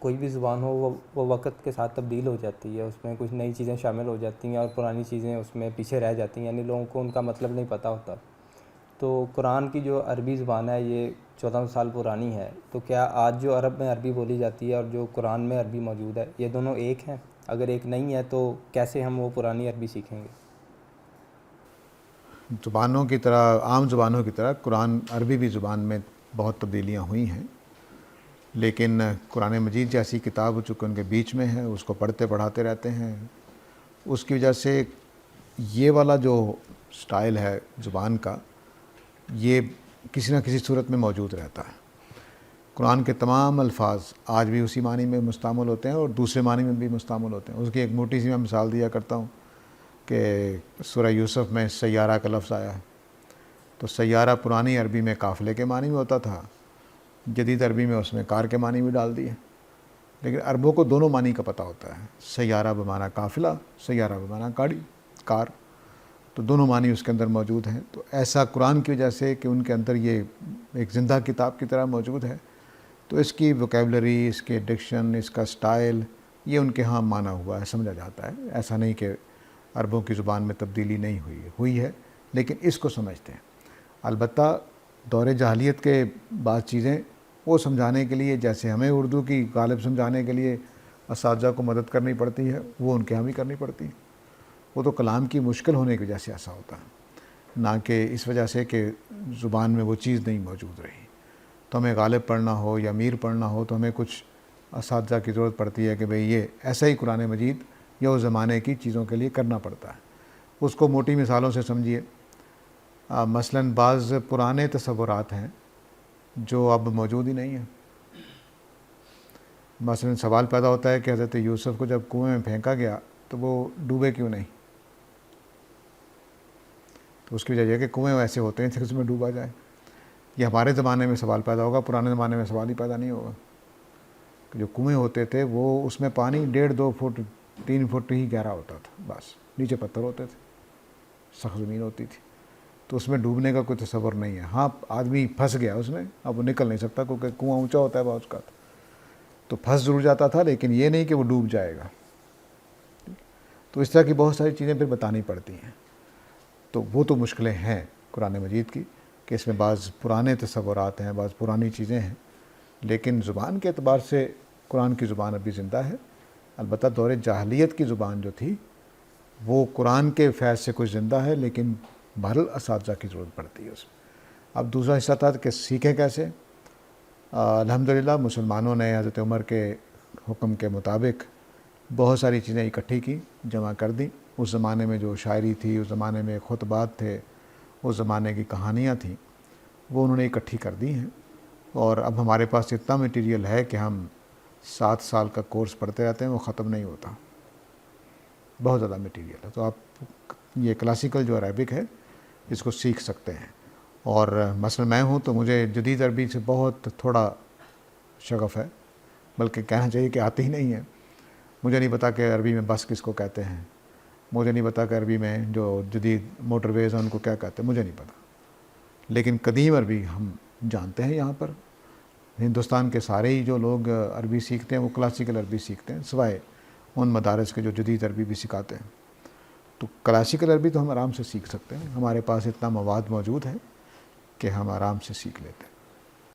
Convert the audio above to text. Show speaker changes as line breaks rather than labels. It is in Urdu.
کوئی بھی زبان ہو وہ وقت کے ساتھ تبدیل ہو جاتی ہے، اس میں کچھ نئی چیزیں شامل ہو جاتی ہیں اور پرانی چیزیں اس میں پیچھے رہ جاتی ہیں، یعنی لوگوں کو ان کا مطلب نہیں پتہ ہوتا۔ تو قرآن کی جو عربی زبان ہے یہ 1400 سال پرانی ہے، تو کیا آج جو عرب میں عربی بولی جاتی ہے اور جو قرآن میں عربی موجود ہے یہ دونوں ایک ہیں؟ اگر ایک نہیں ہے تو کیسے ہم وہ پرانی عربی سیکھیں گے؟
زبانوں کی طرح، عام زبانوں کی طرح قرآن عربی بھی زبان میں بہت تبدیلیاں ہوئی ہیں، لیکن قرآن مجید جیسی کتاب چونکہ ان کے بیچ میں ہے، اس کو پڑھتے پڑھاتے رہتے ہیں، اس کی وجہ سے یہ والا جو سٹائل ہے زبان کا، یہ کسی نہ کسی صورت میں موجود رہتا ہے۔ قرآن کے تمام الفاظ آج بھی اسی معنی میں مستعمل ہوتے ہیں اور دوسرے معنی میں بھی مستعمل ہوتے ہیں۔ اس کی ایک موٹی سی میں مثال دیا کرتا ہوں کہ سورہ یوسف میں سیارہ کا لفظ آیا ہے، تو سیارہ پرانی عربی میں قافلے کے معنی میں ہوتا تھا، جدید عربی میں اس میں کار کے معنی بھی ڈال دیے، لیکن عربوں کو دونوں معنی کا پتہ ہوتا ہے، سیارہ بمعنی قافلہ، سیارہ بمعنی گاڑی، کار، تو دونوں معنی اس کے اندر موجود ہیں۔ تو ایسا قرآن کی وجہ سے کہ ان کے اندر یہ ایک زندہ کتاب کی طرح موجود ہے، تو اس کی ووکیبلری، اس کے ڈکشن، اس کا سٹائل، یہ ان کے ہاں مانا ہوا ہے، سمجھا جاتا ہے۔ ایسا نہیں کہ عربوں کی زبان میں تبدیلی نہیں ہوئی ہے، لیکن اس کو سمجھتے ہیں۔ البتہ دور جاہلیت کے بعض چیزیں وہ سمجھانے کے لیے، جیسے ہمیں اردو کی غالب سمجھانے کے لیے اساتذہ کو مدد کرنی پڑتی ہے، وہ ان کے ہاں بھی کرنی پڑتی ہے۔ وہ تو کلام کی مشکل ہونے کی وجہ سے ایسا ہوتا ہے، نہ کہ اس وجہ سے کہ زبان میں وہ چیز نہیں موجود رہی۔ تو ہمیں غالب پڑھنا ہو یا میر پڑھنا ہو تو ہمیں کچھ اساتذہ کی ضرورت پڑتی ہے کہ بھئی یہ ایسا ہی قرآن مجید یا اس زمانے کی چیزوں کے لیے کرنا پڑتا ہے۔ اس کو موٹی مثالوں سے سمجھیے۔ مثلاً بعض پرانے تصورات ہیں جو اب موجود ہی نہیں ہیں۔ مثلاً سوال پیدا ہوتا ہے کہ حضرت یوسف کو جب کنویں میں پھینکا گیا تو وہ ڈوبے کیوں نہیں؟ تو اس کی وجہ یہ ہے کہ کنویں ایسے ہوتے ہیں کہ اس میں ڈوبا جائے۔ یہ ہمارے زمانے میں سوال پیدا ہوگا، پرانے زمانے میں سوال ہی پیدا نہیں ہوگا۔ کہ جو کنویں ہوتے تھے وہ اس میں پانی 1.5-2 فٹ 3 فٹ ہی گہرا ہوتا تھا، بس نیچے پتھر ہوتے تھے، سخت زمین ہوتی تھی، تو اس میں ڈوبنے کا کوئی تصور نہیں ہے۔ ہاں آدمی پھنس گیا اس میں، اب وہ نکل نہیں سکتا کیونکہ کنواں اونچا ہوتا ہے بہت کا، تو پھنس ضرور جاتا تھا، لیکن یہ نہیں کہ وہ ڈوب جائے گا۔ تو اس طرح کی بہت ساری چیزیں پھر بتانی پڑتی ہیں۔ تو وہ تو مشکلیں ہیں قرآن مجید کی کہ اس میں بعض پرانے تصورات ہیں، بعض پرانی چیزیں ہیں، لیکن زبان کے اعتبار سے قرآن کی زبان ابھی زندہ ہے۔ البتہ دور جاہلیت کی زبان جو تھی وہ قرآن کے فیض سے کچھ زندہ ہے، لیکن بہرحال اساتذہ کی ضرورت پڑتی ہے اس میں۔ اب دوسرا حصہ تھا کہ سیکھیں کیسے۔ الحمدللہ مسلمانوں نے حضرت عمر کے حکم کے مطابق بہت ساری چیزیں اکٹھی کی، جمع کر دیں۔ اس زمانے میں جو شاعری تھی، اس زمانے میں خطبات تھے، اس زمانے کی کہانیاں تھیں، وہ انہوں نے اکٹھی کر دی ہیں، اور اب ہمارے پاس اتنا مٹیریل ہے کہ ہم 7 سال کا کورس پڑھتے رہتے ہیں، وہ ختم نہیں ہوتا، بہت زیادہ مٹیریل ہے۔ تو آپ یہ کلاسیکل جو عربک ہے اس کو سیکھ سکتے ہیں۔ اور مثلا میں ہوں تو مجھے جدید عربی سے بہت تھوڑا شغف ہے، بلکہ کہنا چاہیے کہ آتی ہی نہیں ہے۔ مجھے نہیں پتا کہ عربی میں بس کس کو کہتے ہیں، مجھے نہیں پتا کہ عربی میں جو جدید موٹر ویز ہیں ان کو کیا کہتے ہیں، مجھے نہیں پتا، لیکن قدیم عربی ہم جانتے ہیں۔ یہاں پر ہندوستان کے سارے ہی جو لوگ عربی سیکھتے ہیں وہ کلاسیکل عربی سیکھتے ہیں، سوائے ان مدارس کے جو جدید عربی بھی سکھاتے ہیں۔ تو کلاسیکل عربی تو ہم آرام سے سیکھ سکتے ہیں، ہمارے پاس اتنا مواد موجود ہے کہ ہم آرام سے سیکھ لیتے ہیں۔